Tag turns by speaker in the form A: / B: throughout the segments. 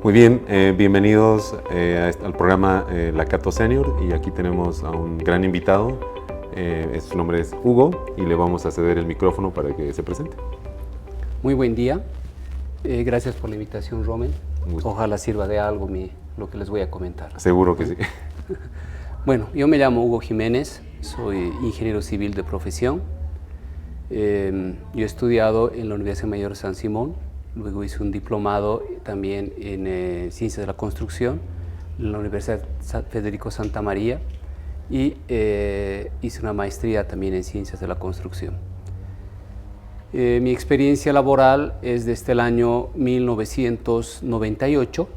A: Muy bien, bienvenidos al programa La Cato Senior, y aquí tenemos a un gran invitado. Su nombre es Hugo y le vamos a ceder el micrófono para que se presente.
B: Muy buen día, gracias por la invitación, Rommel. Ojalá sirva de algo lo que les voy a comentar.
A: Seguro que sí.
B: Bueno, yo me llamo Hugo Jiménez, soy ingeniero civil de profesión. Yo he estudiado en la Universidad Mayor San Simón, luego hice un diplomado también en Ciencias de la Construcción en la Universidad Federico Santa María y hice una maestría también en Ciencias de la Construcción. Mi experiencia laboral es desde el año 1998,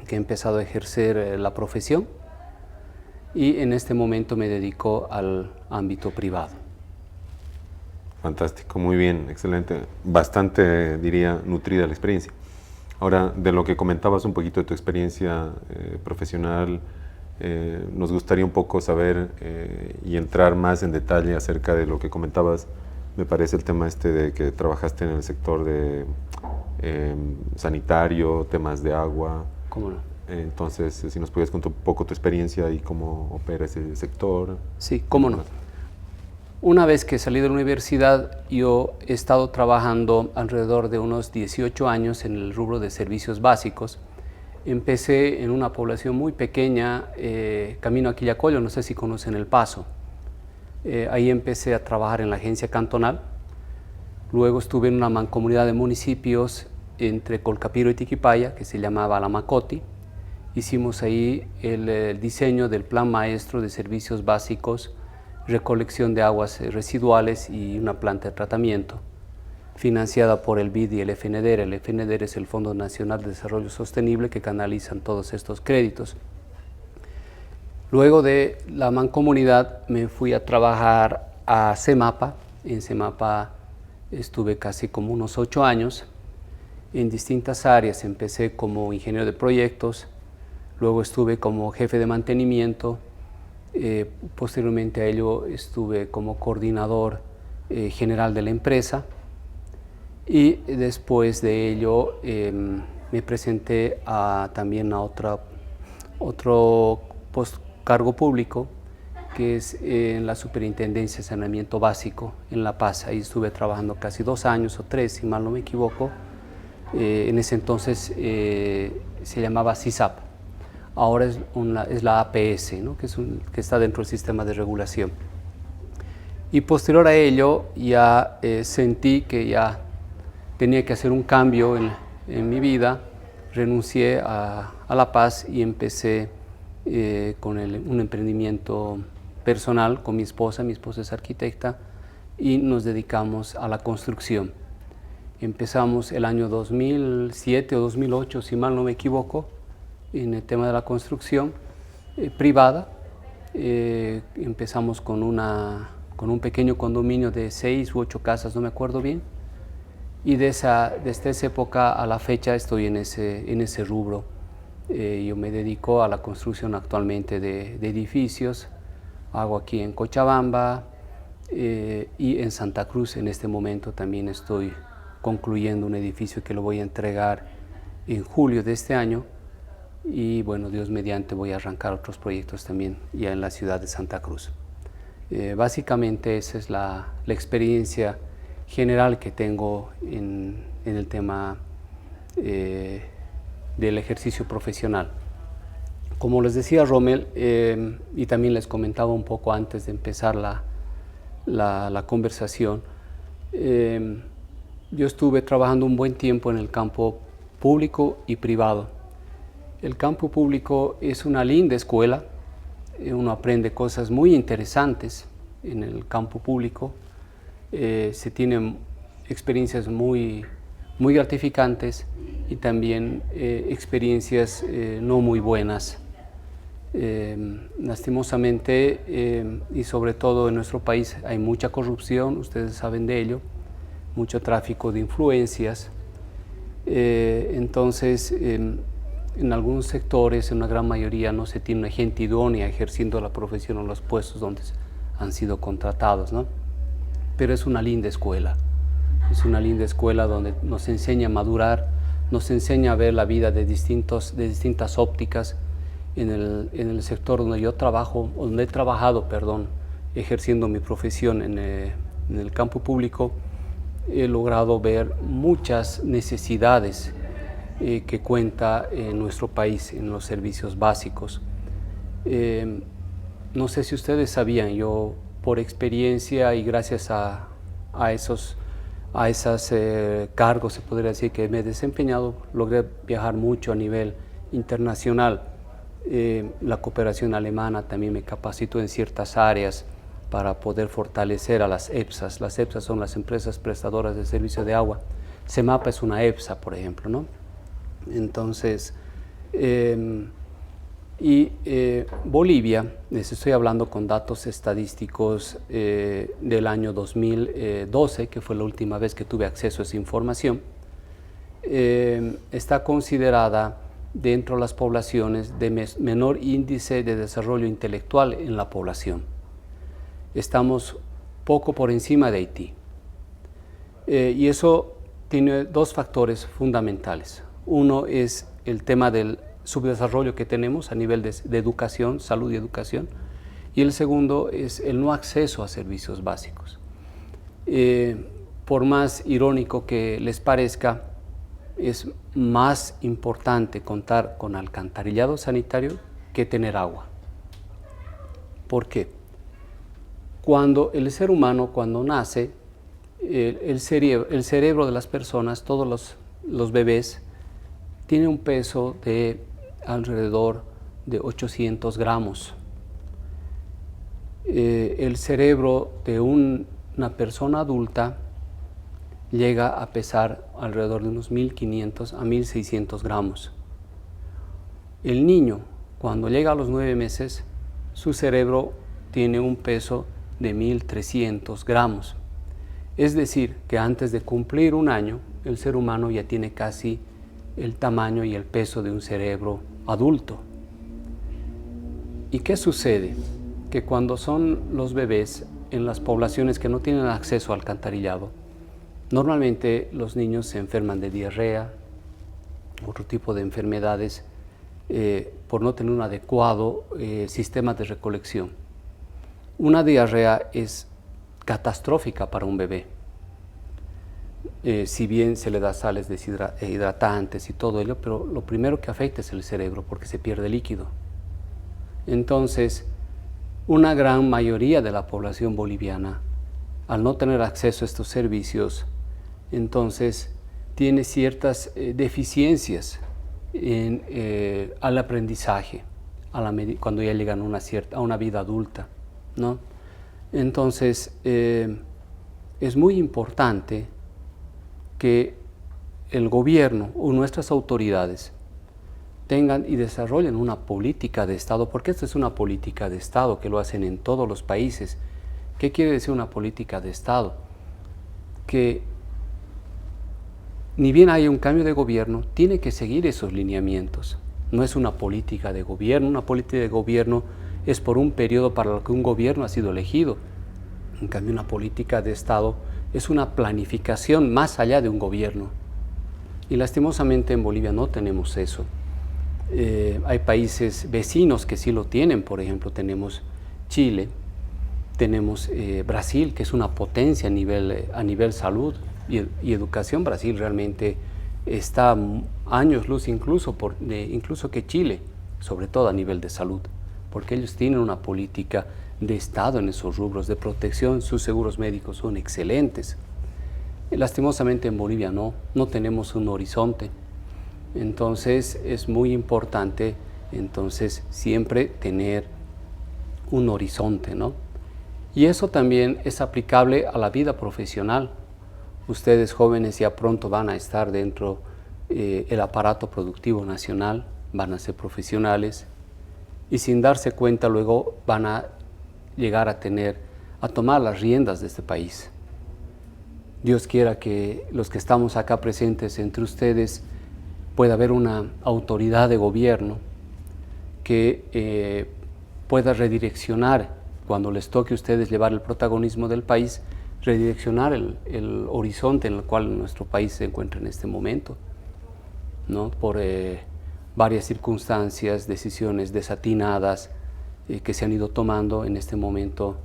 B: que he empezado a ejercer la profesión, y en este momento me dedico al ámbito privado.
A: Fantástico, muy bien, excelente. Bastante, diría, nutrida la experiencia. Ahora, de lo que comentabas un poquito de tu experiencia profesional, nos gustaría un poco saber y entrar más en detalle acerca de lo que comentabas. Me parece el tema de que trabajaste en el sector de sanitario, temas de agua.
B: ¿Cómo no?
A: Entonces, si nos podías contar un poco tu experiencia y cómo opera ese sector.
B: Sí, cómo no. Una vez que salí de la universidad, yo he estado trabajando alrededor de unos 18 años en el rubro de servicios básicos. Empecé en una población muy pequeña, camino a Quillacollo, no sé si conocen El Paso. Ahí empecé a trabajar en la agencia cantonal. Luego estuve en una mancomunidad de municipios entre Colcapiro y Tiquipaya, que se llamaba Alamacoti. Hicimos ahí el diseño del plan maestro de servicios básicos, recolección de aguas residuales y una planta de tratamiento, financiada por el BID y el FNDER. El FNDER es el Fondo Nacional de Desarrollo Sostenible, que canalizan todos estos créditos. Luego de la mancomunidad me fui a trabajar a CEMAPA. En CEMAPA estuve casi como unos 8 años en distintas áreas. Empecé como ingeniero de proyectos, luego estuve como jefe de mantenimiento, posteriormente a ello estuve como coordinador general de la empresa, y después de ello me presenté también a otro cargo público, que es en la Superintendencia de Saneamiento Básico en La Paz. Ahí estuve trabajando casi 2 años o 3, si mal no me equivoco. En ese entonces se llamaba CISAP, ahora es la APS, ¿no? que está dentro del sistema de regulación. Y posterior a ello ya sentí que ya tenía que hacer un cambio en mi vida. Renuncié a La Paz y empecé con un emprendimiento personal con mi esposa. Mi esposa es arquitecta y nos dedicamos a la construcción. Empezamos el año 2007 o 2008, si mal no me equivoco, en el tema de la construcción privada. Empezamos con un pequeño condominio de 6 u 8 casas, no me acuerdo bien, y desde esa época a la fecha estoy en ese rubro. Yo me dedico a la construcción actualmente de edificios. Hago aquí en Cochabamba y en Santa Cruz. En este momento también estoy concluyendo un edificio que lo voy a entregar en julio de este año, y bueno, Dios mediante voy a arrancar otros proyectos también ya en la ciudad de Santa Cruz. Básicamente esa es la experiencia general que tengo en el tema del ejercicio profesional. Como les decía Rommel, y también les comentaba un poco antes de empezar la conversación, yo estuve trabajando un buen tiempo en el campo público y privado. El campo público es una linda escuela, uno aprende cosas muy interesantes en el campo público, se tienen experiencias muy gratificantes y también experiencias no muy buenas. Lastimosamente, y sobre todo en nuestro país, hay mucha corrupción, ustedes saben de ello, mucho tráfico de influencias. Entonces, en algunos sectores, en una gran mayoría, no se tiene una gente idónea ejerciendo la profesión o los puestos donde han sido contratados, ¿no? Pero es una linda escuela donde nos enseña a madurar nos enseña a ver la vida de distintas ópticas. En el sector donde yo trabajo, donde he trabajado, perdón, ejerciendo mi profesión en el campo público, he logrado ver muchas necesidades que cuenta nuestro país en los servicios básicos. No sé si ustedes sabían, yo por experiencia y gracias a esos cargos, se podría decir, que me he desempeñado, logré viajar mucho a nivel internacional. La cooperación alemana también me capacitó en ciertas áreas para poder fortalecer a las EPSAs. Las EPSAs son las empresas prestadoras de servicio de agua. CEMAPA es una EPSA, por ejemplo, ¿no? Entonces, Bolivia, les estoy hablando con datos estadísticos del año 2012, que fue la última vez que tuve acceso a esa información, está considerada dentro de las poblaciones de menor índice de desarrollo intelectual en la población. Estamos poco por encima de Haití. Y eso tiene dos factores fundamentales. Uno es el tema del subdesarrollo que tenemos a nivel de educación, salud y educación. Y el segundo es el no acceso a servicios básicos. Por más irónico que les parezca, es más importante contar con alcantarillado sanitario que tener agua. ¿Por qué? Cuando el ser humano, cuando nace, el cerebro de las personas, todos los bebés, tiene un peso de alrededor de 800 gramos. El cerebro de una persona adulta llega a pesar alrededor de unos 1.500 a 1.600 gramos. El niño, cuando llega a los 9 meses, su cerebro tiene un peso de 1.300 gramos. Es decir, que antes de cumplir un año, el ser humano ya tiene casi el tamaño y el peso de un cerebro adulto. ¿Y qué sucede? Que cuando son los bebés en las poblaciones que no tienen acceso al alcantarillado, normalmente los niños se enferman de diarrea, otro tipo de enfermedades, por no tener un adecuado sistema de recolección. Una diarrea es catastrófica para un bebé. Si bien se le da sales hidratantes y todo ello, pero lo primero que afecta es el cerebro porque se pierde líquido. Entonces, una gran mayoría de la población boliviana, al no tener acceso a estos servicios, entonces tiene ciertas deficiencias al aprendizaje cuando ya llegan a una vida adulta, ¿no? Entonces, es muy importante que el gobierno o nuestras autoridades tengan y desarrollen una política de Estado, porque esta es una política de Estado que lo hacen en todos los países. ¿Qué quiere decir una política de Estado? Que ni bien haya un cambio de gobierno, tiene que seguir esos lineamientos. No es una política de gobierno. Una política de gobierno es por un periodo para el que un gobierno ha sido elegido. En cambio, una política de Estado es una planificación más allá de un gobierno. Y lastimosamente en Bolivia no tenemos eso. Hay países vecinos que sí lo tienen. Por ejemplo, tenemos Chile, tenemos Brasil, que es una potencia a nivel salud y educación. Brasil realmente está años luz incluso que Chile, sobre todo a nivel de salud, porque ellos tienen una política de Estado en esos rubros de protección. Sus seguros médicos son excelentes. Lastimosamente en Bolivia no tenemos un horizonte. Entonces es muy importante siempre tener un horizonte, ¿no? Y eso también es aplicable a la vida profesional. Ustedes jóvenes ya pronto van a estar dentro del aparato productivo nacional, van a ser profesionales y sin darse cuenta luego van a llegar a tomar las riendas de este país. Dios quiera que los que estamos acá presentes entre ustedes pueda haber una autoridad de gobierno que pueda redireccionar, cuando les toque a ustedes llevar el protagonismo del país, redireccionar el horizonte en el cual nuestro país se encuentra en este momento. ¿no? Por varias circunstancias, decisiones desatinadas que se han ido tomando en este momento.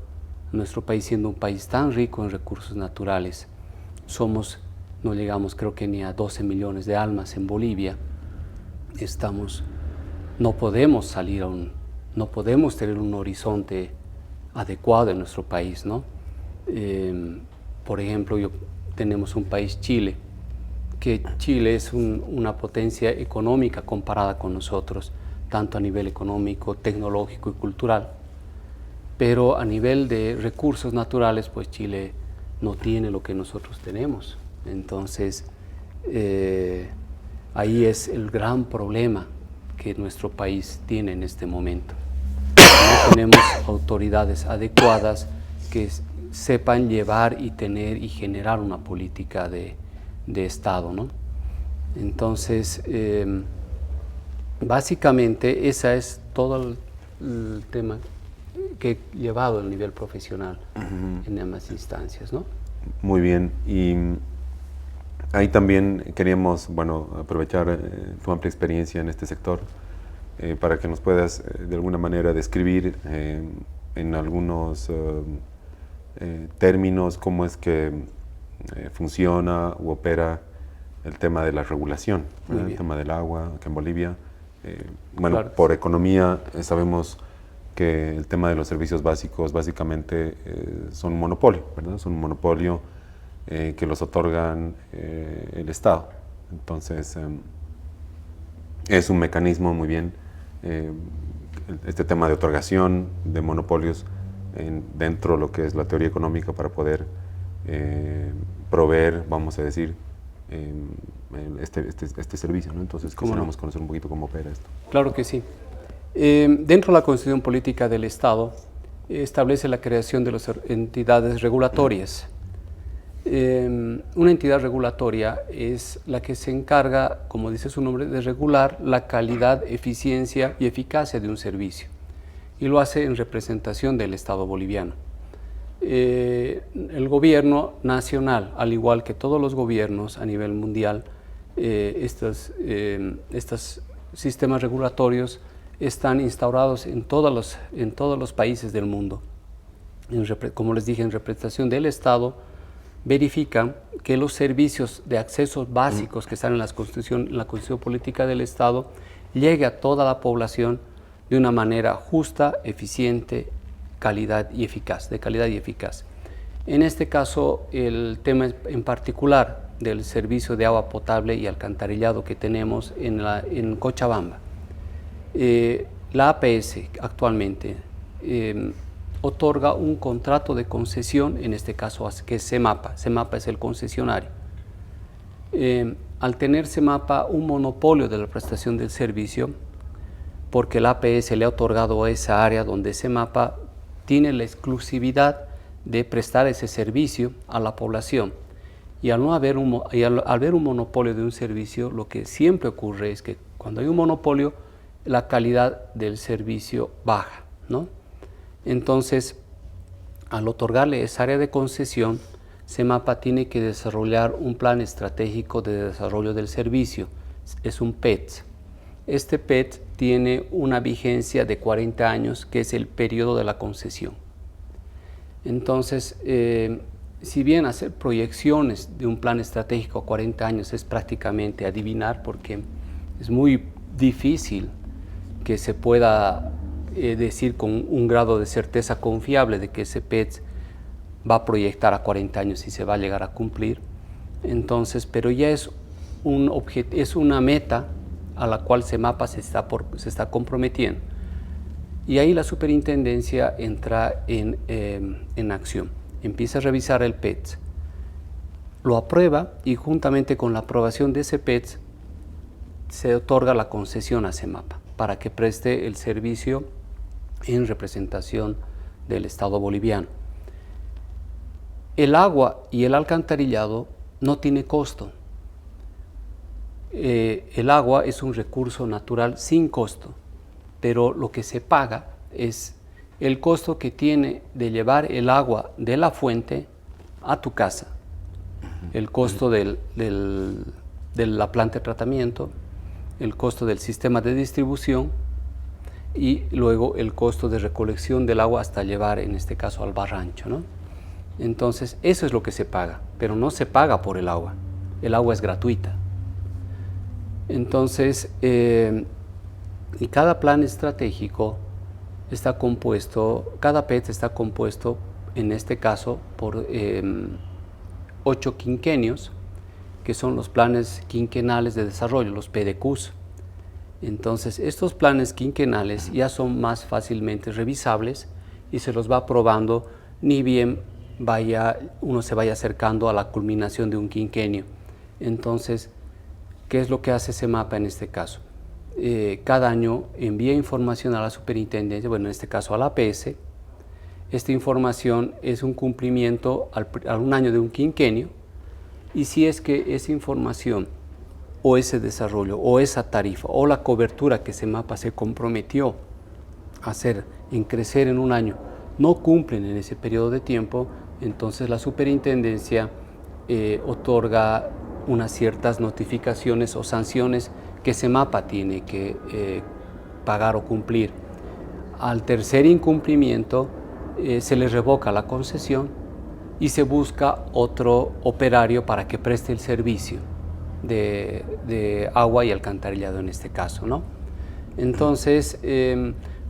B: Nuestro país, siendo un país tan rico en recursos naturales, no llegamos creo que ni a 12 millones de almas en Bolivia. No podemos no podemos tener un horizonte adecuado en nuestro país, ¿no? Por ejemplo, tenemos un país, Chile, que Chile es una potencia económica comparada con nosotros, tanto a nivel económico, tecnológico y cultural. Pero a nivel de recursos naturales, pues Chile no tiene lo que nosotros tenemos. Entonces, ahí es el gran problema que nuestro país tiene en este momento. No tenemos autoridades adecuadas que sepan llevar y tener y generar una política de Estado, ¿no? Entonces, básicamente, ese es todo el tema que he llevado al nivel profesional en ambas instancias, ¿no?
A: Muy bien. Y ahí también queríamos, aprovechar tu amplia experiencia en este sector para que nos puedas de alguna manera describir en algunos términos cómo es que funciona u opera el tema de la regulación, el tema del agua acá en Bolivia. Claro. Por economía sabemos que el tema de los servicios básicos básicamente son un monopolio, ¿verdad? Son un monopolio que los otorgan el Estado. Entonces, es un mecanismo muy bien, este tema de otorgación de monopolios dentro de lo que es la teoría económica para poder proveer, vamos a decir, este servicio, ¿no? Entonces, quisiéramos conocer un poquito cómo opera esto.
B: Claro que sí. Dentro de la Constitución Política del Estado establece la creación de las entidades regulatorias. Una entidad regulatoria es la que se encarga, como dice su nombre, de regular la calidad, eficiencia y eficacia de un servicio, y lo hace en representación del Estado boliviano. El gobierno nacional, al igual que todos los gobiernos a nivel mundial, estos sistemas regulatorios están instaurados en todos los países del mundo. Como les dije, en representación del Estado, verifican que los servicios de accesos básicos que están en la Constitución Política del Estado llegue a toda la población de una manera justa, eficiente, de calidad y eficaz. En este caso, el tema en particular del servicio de agua potable y alcantarillado que tenemos en Cochabamba. La APS actualmente otorga un contrato de concesión, en este caso que es CEMAPA. CEMAPA es el concesionario. Al tener CEMAPA un monopolio de la prestación del servicio, porque la APS le ha otorgado a esa área donde CEMAPA tiene la exclusividad de prestar ese servicio a la población. Y al haber un monopolio de un servicio, lo que siempre ocurre es que cuando hay un monopolio, la calidad del servicio baja, ¿no? Entonces, al otorgarle esa área de concesión, CEMAPA tiene que desarrollar un plan estratégico de desarrollo del servicio. Es un PET. Este PET tiene una vigencia de 40 años, que es el periodo de la concesión. Entonces, si bien hacer proyecciones de un plan estratégico a 40 años es prácticamente adivinar, porque es muy difícil que se pueda decir con un grado de certeza confiable de que ese PET va a proyectar a 40 años y se va a llegar a cumplir. Entonces, pero ya es una meta a la cual CEMAPA se está comprometiendo. Y ahí la superintendencia entra en acción. Empieza a revisar el PET, lo aprueba y juntamente con la aprobación de ese PET se otorga la concesión a CEMAPA para que preste el servicio en representación del Estado boliviano. El agua y el alcantarillado no tiene costo. El agua es un recurso natural sin costo, pero lo que se paga es el costo que tiene de llevar el agua de la fuente a tu casa, el costo de la planta de tratamiento, el costo del sistema de distribución y luego el costo de recolección del agua hasta llevar, en este caso, al barrancho, ¿no? Entonces, eso es lo que se paga, pero no se paga por el agua es gratuita. Entonces, y cada plan estratégico está compuesto, cada PET está compuesto, en este caso, por 8 quinquenios, que son los planes quinquenales de desarrollo, los PDQs. Entonces, estos planes quinquenales ya son más fácilmente revisables y se los va aprobando ni bien uno se vaya acercando a la culminación de un quinquenio. Entonces, ¿qué es lo que hace CEMAPA en este caso? Cada año envía información a la superintendencia, bueno, en este caso a la APS. Esta información es un cumplimiento a un año de un quinquenio, y si es que esa información o ese desarrollo o esa tarifa o la cobertura que CEMAPA se comprometió a hacer en crecer en un año no cumplen en ese periodo de tiempo, entonces la superintendencia otorga unas ciertas notificaciones o sanciones que CEMAPA tiene que pagar o cumplir. Al tercer incumplimiento se le revoca la concesión y se busca otro operario para que preste el servicio de agua y alcantarillado en este caso, ¿no? Entonces,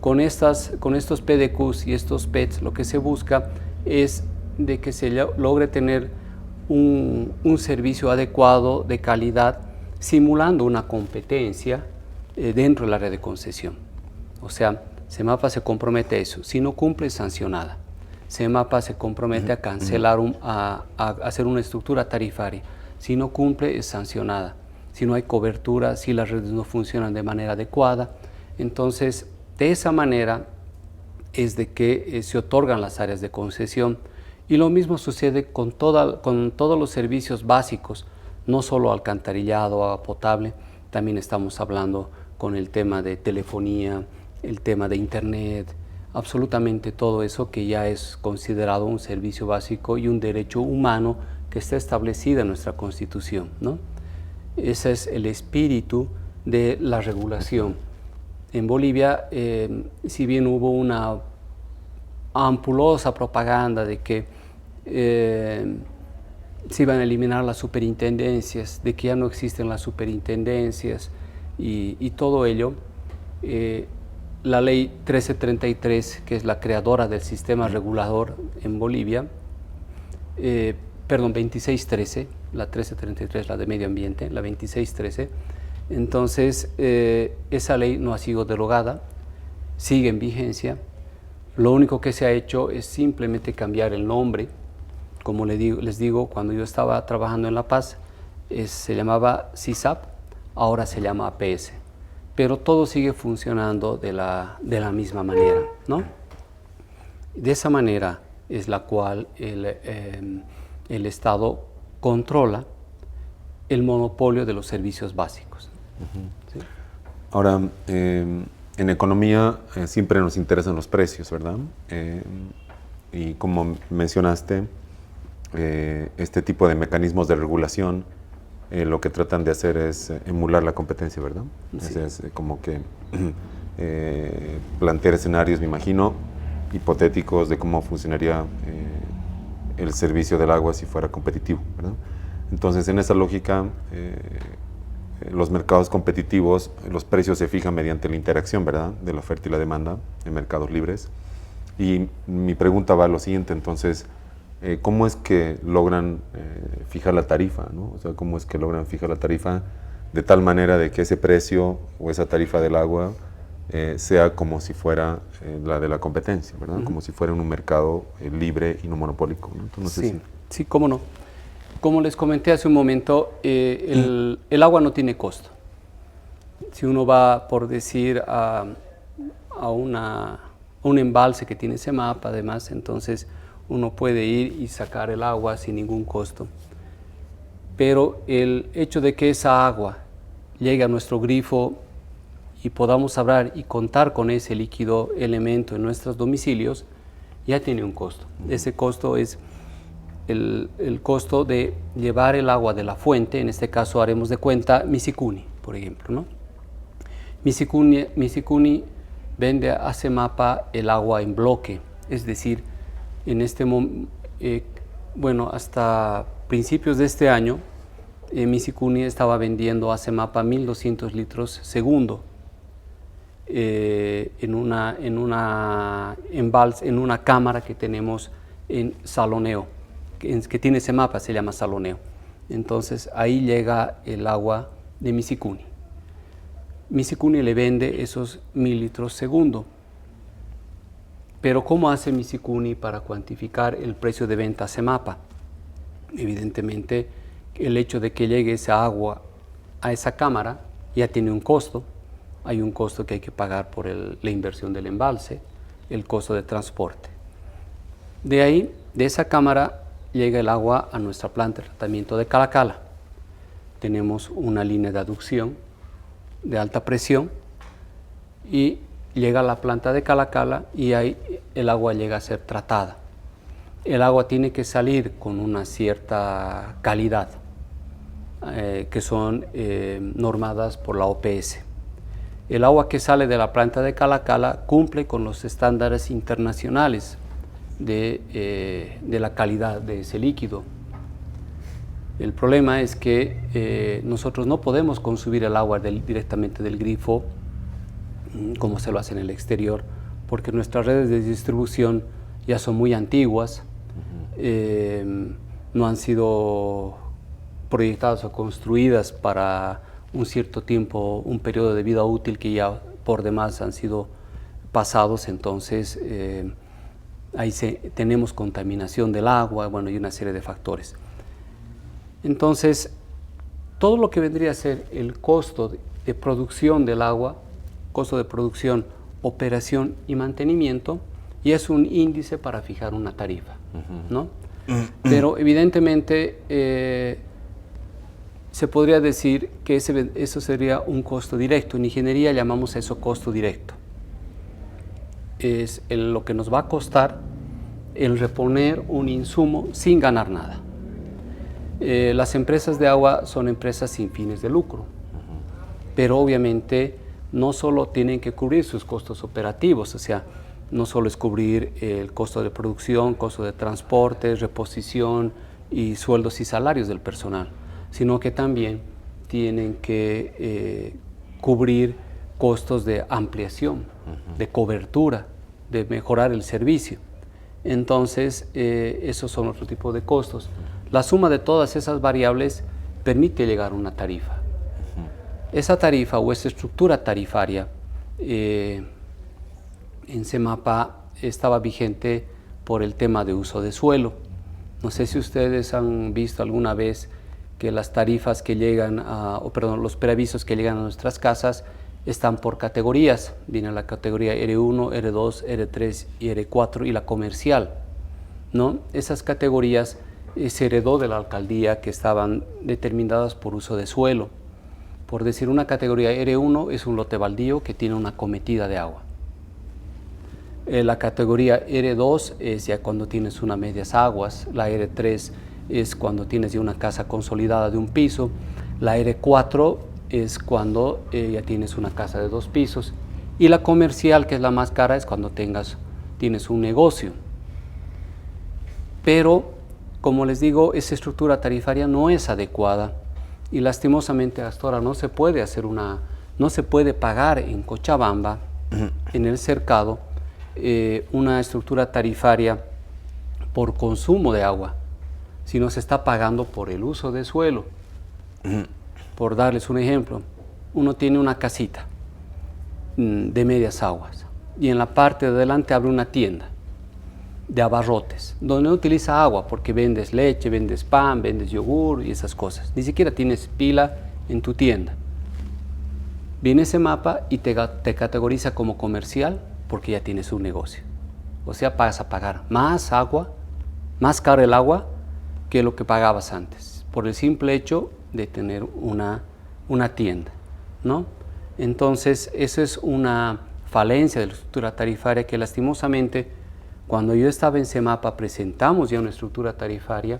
B: con estos PDQs y estos PETs, lo que se busca es de que se logre tener un servicio adecuado, de calidad, simulando una competencia dentro del área de concesión. O sea, CEMAPA se compromete a eso. Si no cumple, es sancionada. CEMAPA se compromete a cancelar, a hacer una estructura tarifaria. Si no cumple, es sancionada. Si no hay cobertura, si las redes no funcionan de manera adecuada. Entonces, de esa manera es de que se otorgan las áreas de concesión. Y lo mismo sucede con todos los servicios básicos, no solo alcantarillado, agua potable, también estamos hablando con el tema de telefonía, el tema de internet, absolutamente todo eso que ya es considerado un servicio básico y un derecho humano que está establecido en nuestra Constitución, ¿no? Ese es el espíritu de la regulación. En Bolivia, si bien hubo una ampulosa propaganda de que se iban a eliminar las superintendencias, de que ya no existen las superintendencias y todo ello, la ley 1333, que es la creadora del sistema regulador en Bolivia, perdón, 2613, la 1333, la de medio ambiente, la 2613, entonces esa ley no ha sido derogada, sigue en vigencia. Lo único que se ha hecho es simplemente cambiar el nombre. Como les digo, cuando yo estaba trabajando en La Paz, se llamaba CISAP, ahora se llama APS, pero todo sigue funcionando de la misma manera, ¿no? De esa manera es la cual el Estado controla el monopolio de los servicios básicos. ¿Sí?
A: Ahora, en economía siempre nos interesan los precios, ¿verdad? Y como mencionaste, este tipo de mecanismos de regulación lo que tratan de hacer es emular la competencia, ¿verdad?
B: Sí.
A: Es como que plantear escenarios, me imagino, hipotéticos de cómo funcionaría el servicio del agua si fuera competitivo, ¿verdad? Entonces, en esa lógica, los mercados competitivos, los precios se fijan mediante la interacción, ¿verdad?, de la oferta y la demanda en mercados libres. Y mi pregunta va a lo siguiente, entonces, ¿cómo es que logran fijar la tarifa, ¿no? O sea, ¿cómo es que logran fijar la tarifa de tal manera de que ese precio o esa tarifa del agua sea como si fuera la de la competencia, ¿verdad? Como si fuera en un mercado libre y no monopólico, ¿no? Entonces,
B: sí, cómo no. Como les comenté hace un momento, el agua no tiene costo. Si uno va, por decir, a un embalse que tiene CEMAPA, además, entonces uno puede ir y sacar el agua sin ningún costo. Pero el hecho de que esa agua llegue a nuestro grifo y podamos hablar y contar con ese líquido elemento en nuestros domicilios, ya tiene un costo. Ese costo es el costo de llevar el agua de la fuente, en este caso haremos de cuenta Misicuni, por ejemplo, ¿no? Misicuni vende a CEMAPA el agua en bloque, es decir, en este bueno, hasta principios de este año, Misicuni estaba vendiendo a CEMAPA 1.200 litros segundo en una cámara que tenemos en Saloneo, que tiene CEMAPA, se llama Saloneo. Entonces ahí llega el agua de Misicuni. Misicuni le vende esos 1.000 litros segundo. Pero ¿cómo hace Misicuni para cuantificar el precio de venta a CEMAPA? Evidentemente, el hecho de que llegue esa agua a esa cámara ya tiene un costo. Hay un costo que hay que pagar por la inversión del embalse, el costo de transporte. De ahí, de esa cámara, llega el agua a nuestra planta de tratamiento de Calacala. Tenemos una línea de aducción de alta presión y llega a la planta de Calacala y ahí el agua llega a ser tratada. El agua tiene que salir con una cierta calidad, que son normadas por la OPS. El agua que sale de la planta de Calacala cumple con los estándares internacionales de la calidad de ese líquido. El problema es que nosotros no podemos consumir el agua directamente del grifo, como se lo hace en el exterior, porque nuestras redes de distribución ya son muy antiguas, no han sido proyectadas o construidas para un cierto tiempo, un periodo de vida útil que ya por demás han sido pasados. Entonces ahí tenemos contaminación del agua, bueno, y una serie de factores. Entonces, todo lo que vendría a ser el costo de producción del agua, costo de producción, operación y mantenimiento, y es un índice para fijar una tarifa, ¿no? Pero evidentemente se podría decir que eso sería un costo directo. En ingeniería llamamos eso costo directo. Es lo que nos va a costar el reponer un insumo sin ganar nada. Las empresas de agua son empresas sin fines de lucro, pero obviamente no solo tienen que cubrir sus costos operativos, o sea, no solo es cubrir el costo de producción, costo de transporte, reposición y sueldos y salarios del personal, sino que también tienen que cubrir costos de ampliación, de cobertura, de mejorar el servicio. Entonces, esos son otro tipo de costos. La suma de todas esas variables permite llegar a una tarifa. Esa tarifa o esa estructura tarifaria en CEMAPA estaba vigente por el tema de uso de suelo. No sé si ustedes han visto alguna vez que las tarifas que llegan, los preavisos que llegan a nuestras casas están por categorías. Viene la categoría R1, R2, R3 y R4 y la comercial, ¿no? Esas categorías se heredó de la alcaldía, que estaban determinadas por uso de suelo. Por decir, una categoría R1 es un lote baldío que tiene una cometida de agua. La categoría R2 es ya cuando tienes unas medias aguas. La R3 es cuando tienes ya una casa consolidada de un piso. La R4 es cuando ya tienes una casa de 2 pisos. Y la comercial, que es la más cara, es cuando tienes un negocio. Pero, como les digo, esa estructura tarifaria no es adecuada y lastimosamente hasta ahora no se puede pagar en Cochabamba, en el cercado, una estructura tarifaria por consumo de agua, sino se está pagando por el uso de suelo. Por darles un ejemplo, uno tiene una casita de medias aguas y en la parte de adelante abre una tienda de abarrotes, donde no utiliza agua porque vendes leche, vendes pan, vendes yogur y esas cosas. Ni siquiera tienes pila en tu tienda. Viene CEMAPA y te categoriza como comercial porque ya tienes un negocio. O sea, vas a pagar más agua, más caro el agua que lo que pagabas antes, por el simple hecho de tener una tienda, ¿no? Entonces, eso es una falencia de la estructura tarifaria que lastimosamente, cuando yo estaba en CEMAPA, presentamos ya una estructura tarifaria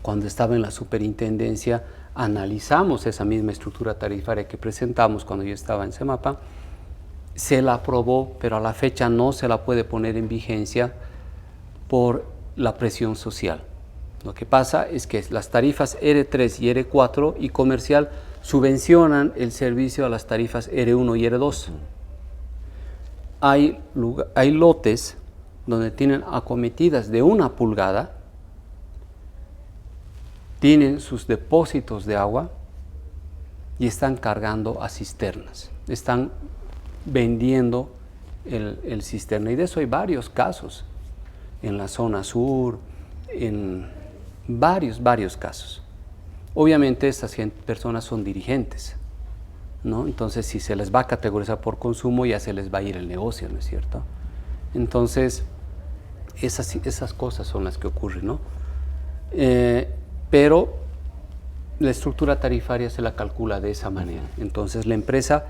B: cuando estaba en la superintendencia, analizamos esa misma estructura tarifaria que presentamos cuando yo estaba en CEMAPA, se la aprobó, pero a la fecha no se la puede poner en vigencia por la presión social. Lo que pasa es que las tarifas R3 y R4 y comercial subvencionan el servicio a las tarifas R1 y R2. Hay lotes donde tienen acometidas de 1 pulgada, tienen sus depósitos de agua y están cargando a cisternas. Están vendiendo el cisterna. Y de eso hay varios casos en la zona sur, en varios casos. Obviamente estas personas son dirigentes, ¿no? Entonces si se les va a categorizar por consumo, ya se les va a ir el negocio, ¿no es cierto? Entonces esas cosas son las que ocurren, ¿no? Pero la estructura tarifaria se la calcula de esa manera. Entonces la empresa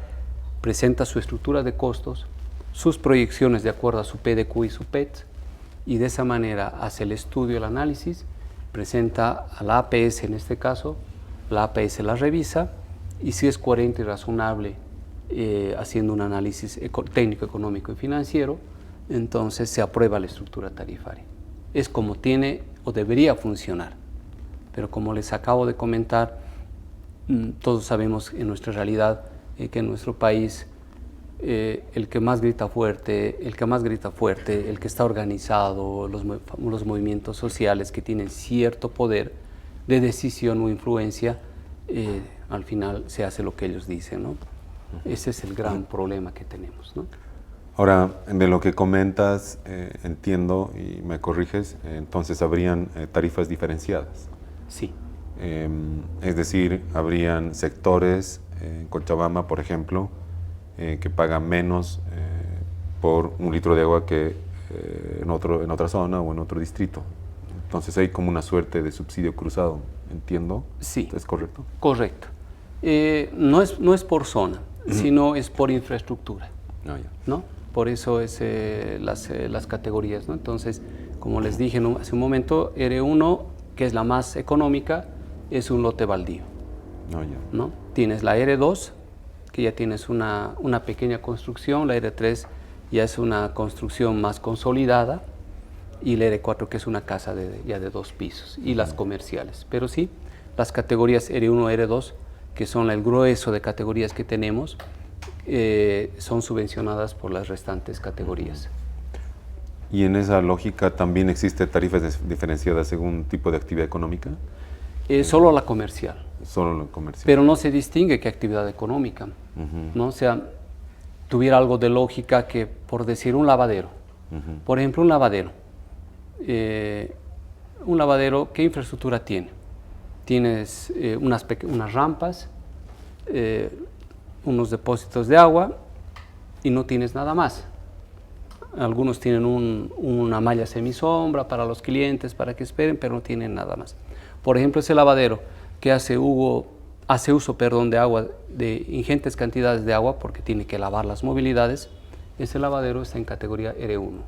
B: presenta su estructura de costos, sus proyecciones de acuerdo a su PDQ y su PET, y de esa manera hace el estudio, el análisis, presenta a la APS en este caso, la APS la revisa, y si es coherente y razonable, haciendo un análisis técnico, económico y financiero, entonces se aprueba la estructura tarifaria. Es como tiene o debería funcionar. Pero como les acabo de comentar, todos sabemos en nuestra realidad que en nuestro país el que más grita fuerte, el que está organizado, los movimientos sociales que tienen cierto poder de decisión o influencia, al final se hace lo que ellos dicen, ¿no? Ese es el gran problema que tenemos, ¿no?
A: Ahora, de lo que comentas, entiendo, y me corriges, entonces habrían tarifas diferenciadas.
B: Sí.
A: Es decir, habrían sectores, en Cochabamba, por ejemplo, que pagan menos por un litro de agua que en otra zona o en otro distrito. Entonces hay como una suerte de subsidio cruzado, ¿entiendo?
B: Sí.
A: ¿Es correcto?
B: Correcto. No es por zona, sino es por infraestructura, ¿no? Por eso es las categorías, ¿no? Entonces, como les dije hace un momento, R1, que es la más económica, es un lote baldío, ¿no? Tienes la R2, que ya tienes una pequeña construcción, la R3 ya es una construcción más consolidada, y la R4, que es una casa ya de 2 pisos, y las comerciales. Pero sí, las categorías R1, R2, que son el grueso de categorías que tenemos, son subvencionadas por las restantes categorías.
A: ¿Y en esa lógica también existe tarifas diferenciadas según tipo de actividad económica?
B: Solo la comercial.
A: Solo la comercial.
B: Pero no se distingue qué actividad económica, ¿no? O sea, tuviera algo de lógica que, por decir, un lavadero. Por ejemplo, un lavadero, ¿qué infraestructura tiene? Tienes unas rampas, unos depósitos de agua y no tienes nada más. Algunos tienen una malla semisombra para los clientes, para que esperen, pero no tienen nada más. Por ejemplo, ese lavadero que hace uso de agua, de ingentes cantidades de agua, porque tiene que lavar las movilidades, ese lavadero está en categoría R1.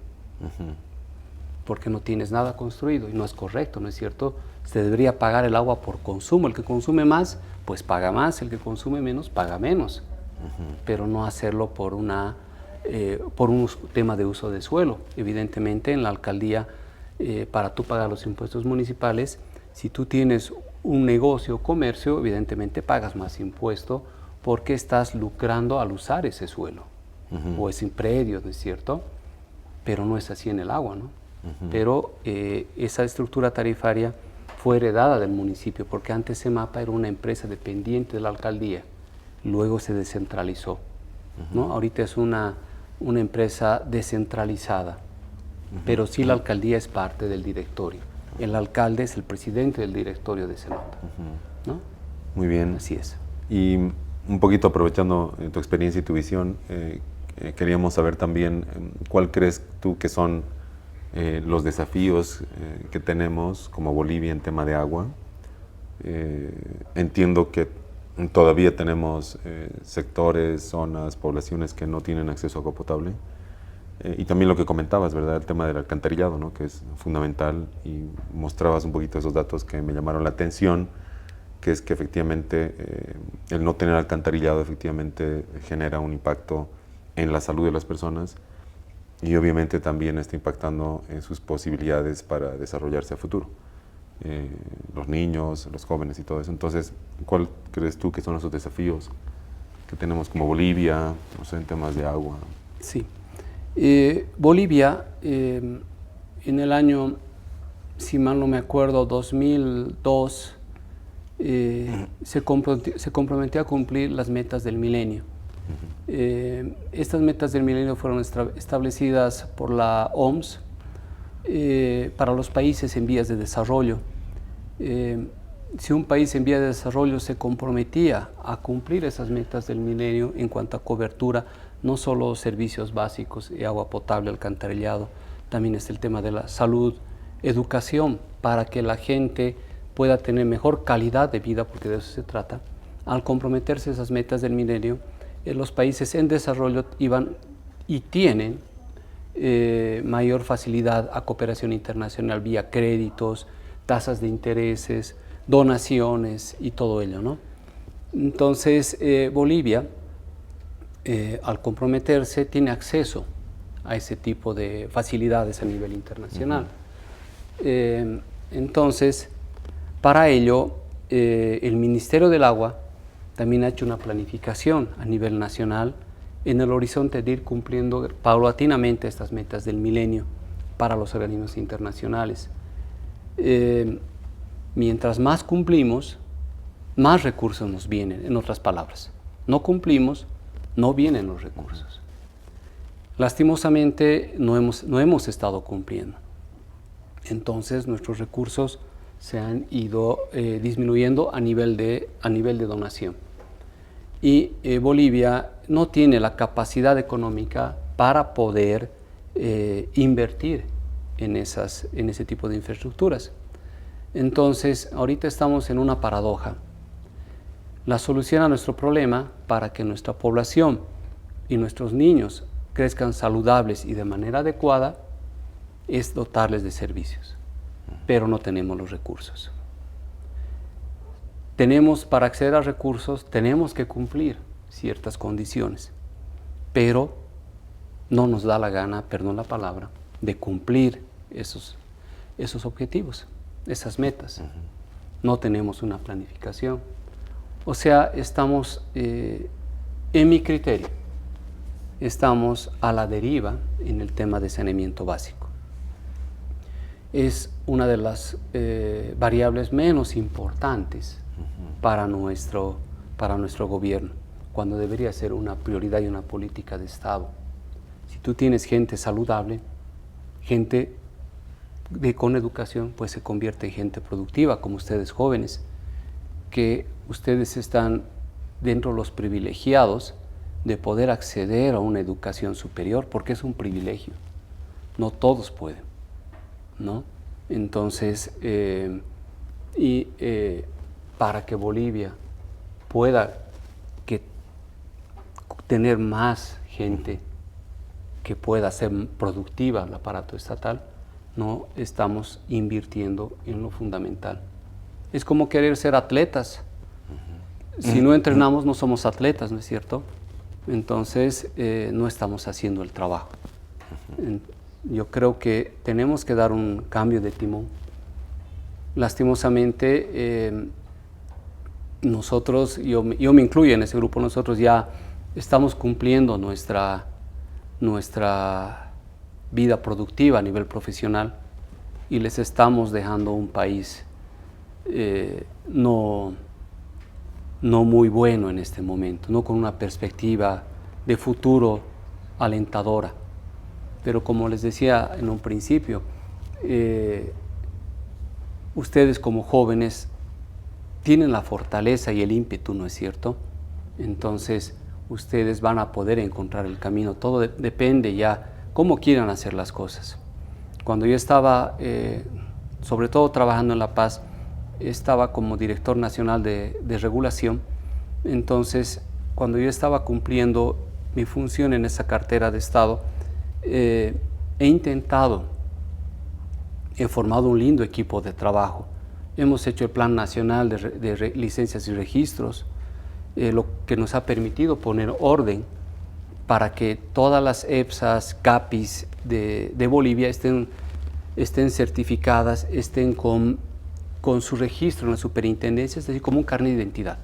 B: Porque no tienes nada construido, y no es correcto, ¿no es cierto? Se debería pagar el agua por consumo. El que consume más, pues paga más. El que consume menos, paga menos. Pero no hacerlo por un tema de uso de suelo. Evidentemente, en la alcaldía, para tú pagar los impuestos municipales, si tú tienes un negocio o comercio, evidentemente pagas más impuesto porque estás lucrando al usar ese suelo o ese predio, ¿no es cierto? Pero no es así en el agua, ¿no? Pero esa estructura tarifaria fue heredada del municipio, porque antes CEMAPA era una empresa dependiente de la alcaldía, luego se descentralizó, ¿no? Ahorita es una empresa descentralizada, pero sí la alcaldía es parte del directorio. El alcalde es el presidente del directorio de CEMAPA, ¿no?
A: Muy bien.
B: Así es.
A: Y un poquito aprovechando tu experiencia y tu visión, queríamos saber también cuál crees tú que son los desafíos que tenemos como Bolivia en tema de agua. Entiendo que todavía tenemos sectores, zonas, poblaciones que no tienen acceso a agua potable. Y también lo que comentabas, ¿verdad? El tema del alcantarillado, ¿no? Que es fundamental, y mostrabas un poquito esos datos que me llamaron la atención, que es que efectivamente el no tener alcantarillado efectivamente genera un impacto en la salud de las personas, y obviamente también está impactando en sus posibilidades para desarrollarse a futuro. Los niños, los jóvenes y todo eso. Entonces, ¿cuál crees tú que son esos desafíos que tenemos como Bolivia, no sé, en temas de agua?
B: Sí. Bolivia, en el año, si mal no me acuerdo, 2002, se comprometió a cumplir las metas del milenio. Estas metas del milenio fueron establecidas por la OMS para los países en vías de desarrollo. Si un país en vías de desarrollo se comprometía a cumplir esas metas del milenio en cuanto a cobertura, no solo servicios básicos, agua potable, alcantarillado, también es el tema de la salud, educación, para que la gente pueda tener mejor calidad de vida, porque de eso se trata. Al comprometerse a esas metas del milenio, los países en desarrollo iban y tienen mayor facilidad a cooperación internacional vía créditos, tasas de intereses, donaciones y todo ello, ¿no? Entonces, Bolivia, al comprometerse, tiene acceso a ese tipo de facilidades a nivel internacional. Entonces, para ello, el Ministerio del Agua también ha hecho una planificación a nivel nacional en el horizonte de ir cumpliendo paulatinamente estas metas del milenio para los organismos internacionales. Mientras más cumplimos, más recursos nos vienen, en otras palabras. No cumplimos, no vienen los recursos. Lastimosamente no hemos estado cumpliendo. Entonces nuestros recursos se han ido disminuyendo a nivel de donación. Y Bolivia no tiene la capacidad económica para poder invertir en ese tipo de infraestructuras. Entonces, ahorita estamos en una paradoja. La solución a nuestro problema para que nuestra población y nuestros niños crezcan saludables y de manera adecuada es dotarles de servicios, pero no tenemos los recursos. Para acceder a recursos, tenemos que cumplir ciertas condiciones, pero no nos da la gana, perdón la palabra, de cumplir esos objetivos, esas metas. No tenemos una planificación. O sea, estamos, en mi criterio, estamos a la deriva en el tema de saneamiento básico. Es una de las variables menos importantes para nuestro gobierno, cuando debería ser una prioridad y una política de Estado. Si tú tienes gente saludable, gente con educación, pues se convierte en gente productiva, como ustedes jóvenes, que ustedes están dentro de los privilegiados de poder acceder a una educación superior, porque es un privilegio. No todos pueden, ¿no? Entonces, para que Bolivia pueda tener más gente que pueda ser productiva el aparato estatal, no estamos invirtiendo en lo fundamental. Es como querer ser atletas. Si no entrenamos, no somos atletas, ¿no es cierto? Entonces, no estamos haciendo el trabajo. Yo creo que tenemos que dar un cambio de timón. Lastimosamente, nosotros, yo me incluyo en ese grupo, nosotros ya estamos cumpliendo nuestra vida productiva a nivel profesional y les estamos dejando un país no muy bueno en este momento, no con una perspectiva de futuro alentadora. Pero como les decía en un principio, ustedes como jóvenes tienen la fortaleza y el ímpetu, ¿no es cierto? Entonces ustedes van a poder encontrar el camino. Todo depende ya cómo quieran hacer las cosas. Cuando yo estaba, sobre todo trabajando en La Paz, estaba como director nacional de regulación. Entonces, cuando yo estaba cumpliendo mi función en esa cartera de Estado, he formado un lindo equipo de trabajo. Hemos hecho el Plan Nacional de Licencias y Registros, lo que nos ha permitido poner orden para que todas las EPSAs, CAPIs de Bolivia estén certificadas, estén con su registro en la superintendencia, es decir, como un carnet de identidad.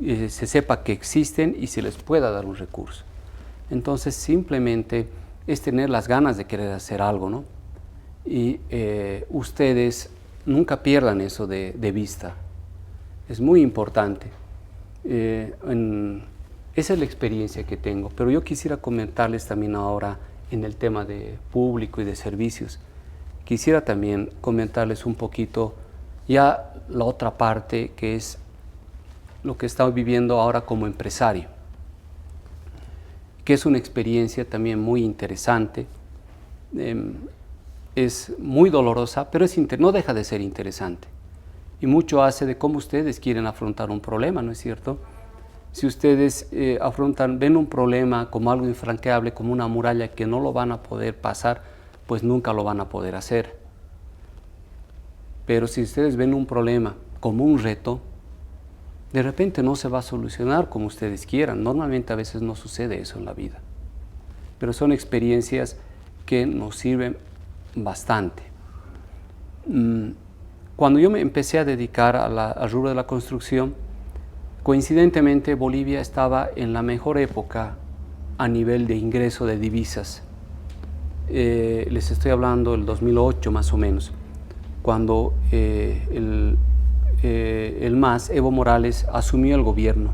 B: Y se sepa que existen y se les pueda dar un recurso. Entonces, simplemente es tener las ganas de querer hacer algo, ¿no? Y ustedes nunca pierdan eso de vista. Es muy importante. Esa es la experiencia que tengo, pero yo quisiera comentarles también ahora en el tema de público y de servicios. Quisiera también comentarles un poquito ya la otra parte, que es lo que estamos viviendo ahora como empresario, que es una experiencia también muy interesante. Es muy dolorosa, pero no deja de ser interesante. Y mucho hace de cómo ustedes quieren afrontar un problema, ¿no es cierto? Si ustedes ven un problema como algo infranqueable, como una muralla que no lo van a poder pasar, pues nunca lo van a poder hacer. Pero si ustedes ven un problema como un reto, de repente no se va a solucionar como ustedes quieran. Normalmente a veces no sucede eso en la vida. Pero son experiencias que nos sirven bastante. Cuando yo me empecé a dedicar al rubro de la construcción, coincidentemente Bolivia estaba en la mejor época a nivel de ingreso de divisas. Les estoy hablando del 2008 más o menos, cuando el MAS, Evo Morales, asumió el gobierno.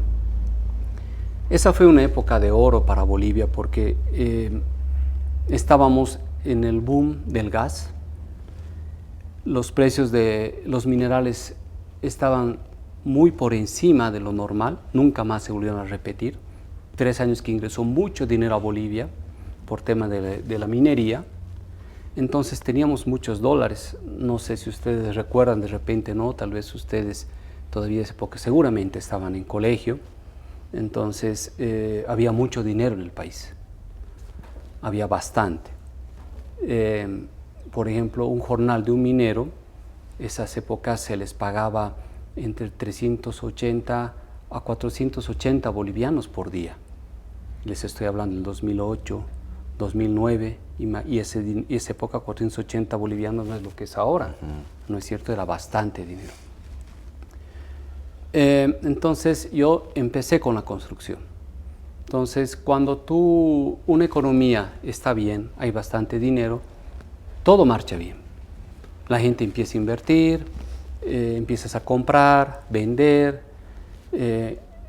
B: Esa fue una época de oro para Bolivia porque estábamos en el boom del gas. Los precios de los minerales estaban muy por encima de lo normal, nunca más se volvieron a repetir. 3 años que ingresó mucho dinero a Bolivia por tema de la minería. Entonces teníamos muchos dólares. No sé si ustedes recuerdan, de repente no, tal vez ustedes todavía esa época seguramente estaban en colegio. Entonces había mucho dinero en el país, había bastante. Por ejemplo, un jornal de un minero, esas épocas se les pagaba entre 380 a 480 bolivianos por día. Les estoy hablando del 2008, 2009, y esa época 480 bolivianos no es lo que es ahora, ¿no es cierto? Era bastante dinero. Entonces yo empecé con la construcción. Entonces cuando una economía está bien, hay bastante dinero, todo marcha bien. La gente empieza a invertir, empiezas a comprar, vender.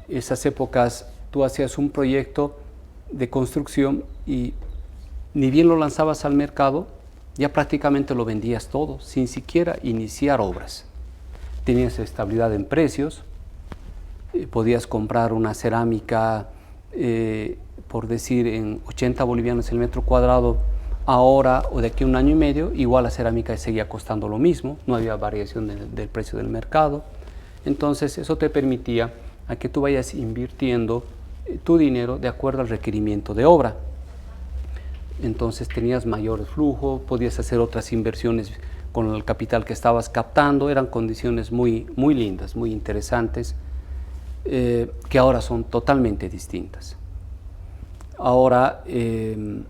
B: Esas épocas tú hacías un proyecto de construcción y ni bien lo lanzabas al mercado, ya prácticamente lo vendías todo, sin siquiera iniciar obras. Tenías estabilidad en precios, podías comprar una cerámica, por decir, en 80 bolivianos el metro cuadrado, ahora o de aquí a 1 año y medio, igual la cerámica seguía costando lo mismo, no había variación del precio del mercado. Entonces eso te permitía a que tú vayas invirtiendo tu dinero de acuerdo al requerimiento de obra. Entonces tenías mayor flujo, podías hacer otras inversiones con el capital que estabas captando, eran condiciones muy, muy lindas, muy interesantes, que ahora son totalmente distintas. Ahora el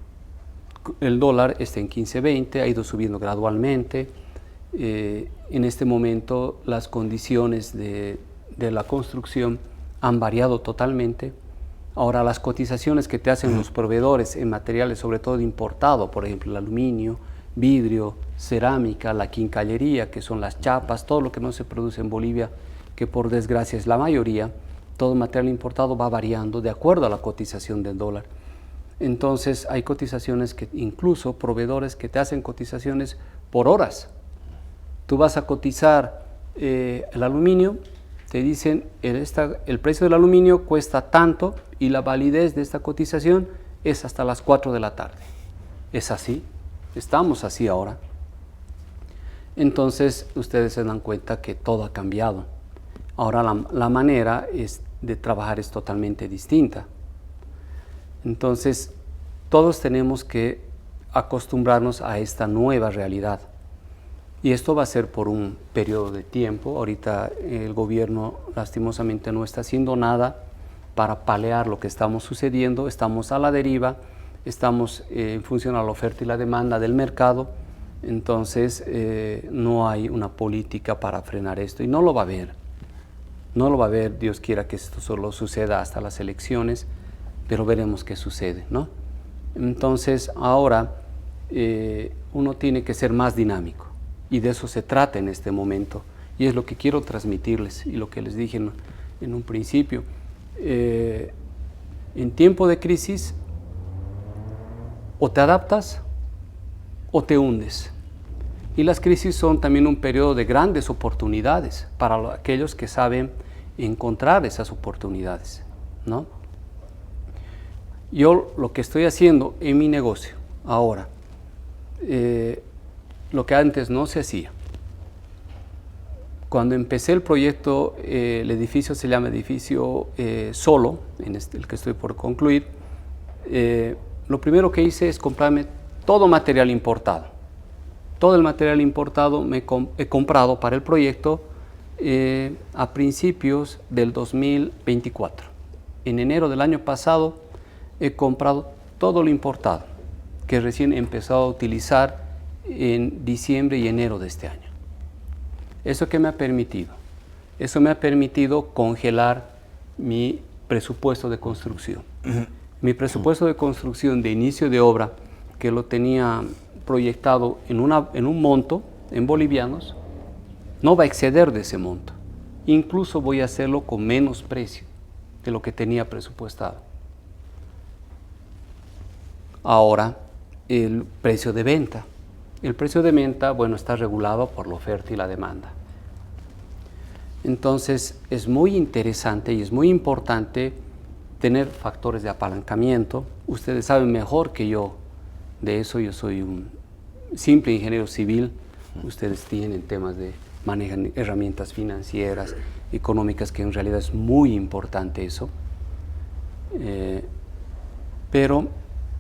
B: dólar está en 15.20, ha ido subiendo gradualmente. En este momento las condiciones de la construcción han variado totalmente. Ahora las cotizaciones que te hacen los proveedores en materiales, sobre todo importado, por ejemplo el aluminio, vidrio, cerámica, la quincallería, que son las chapas, todo lo que no se produce en Bolivia, que por desgracia es la mayoría, todo material importado va variando de acuerdo a la cotización del dólar. Entonces hay cotizaciones que incluso proveedores que te hacen cotizaciones por horas. Tú vas a cotizar el aluminio, te dicen el precio del aluminio cuesta tanto y la validez de esta cotización es hasta las 4 de la tarde. Es así, estamos así ahora. Entonces ustedes se dan cuenta que todo ha cambiado. Ahora la manera de trabajar es totalmente distinta. Entonces todos tenemos que acostumbrarnos a esta nueva realidad. Y esto va a ser por un periodo de tiempo. Ahorita el gobierno lastimosamente no está haciendo nada para paliar lo que estamos sucediendo. Estamos a la deriva, estamos en función a la oferta y la demanda del mercado. Entonces no hay una política para frenar esto y no lo va a haber. No lo va a haber, Dios quiera que esto solo suceda hasta las elecciones, pero veremos qué sucede, ¿no? Entonces ahora uno tiene que ser más dinámico y de eso se trata en este momento y es lo que quiero transmitirles y lo que les dije en un principio. En tiempo de crisis o te adaptas o te hundes. Y las crisis son también un periodo de grandes oportunidades para aquellos que saben encontrar esas oportunidades, ¿no? Yo lo que estoy haciendo en mi negocio ahora, lo que antes no se hacía. Cuando empecé el proyecto, el edificio se llama edificio Solo, el que estoy por concluir, lo primero que hice es comprarme todo material importado. Todo el material importado he comprado para el proyecto a principios del 2024. En enero del año pasado he comprado todo lo importado, que recién he empezado a utilizar en diciembre y enero de este año. ¿Eso qué me ha permitido? Eso me ha permitido congelar mi presupuesto de construcción. Mi presupuesto de construcción de inicio de obra, que lo tenía proyectado en un monto, en bolivianos, no va a exceder de ese monto. Incluso voy a hacerlo con menos precio de lo que tenía presupuestado. Ahora, el precio de venta. El precio de venta, bueno, está regulado por la oferta y la demanda. Entonces, es muy interesante y es muy importante tener factores de apalancamiento. Ustedes saben mejor que yo de eso. Yo soy un simple ingeniero civil. Ustedes tienen temas de manejan herramientas financieras, económicas, que en realidad es muy importante eso. Pero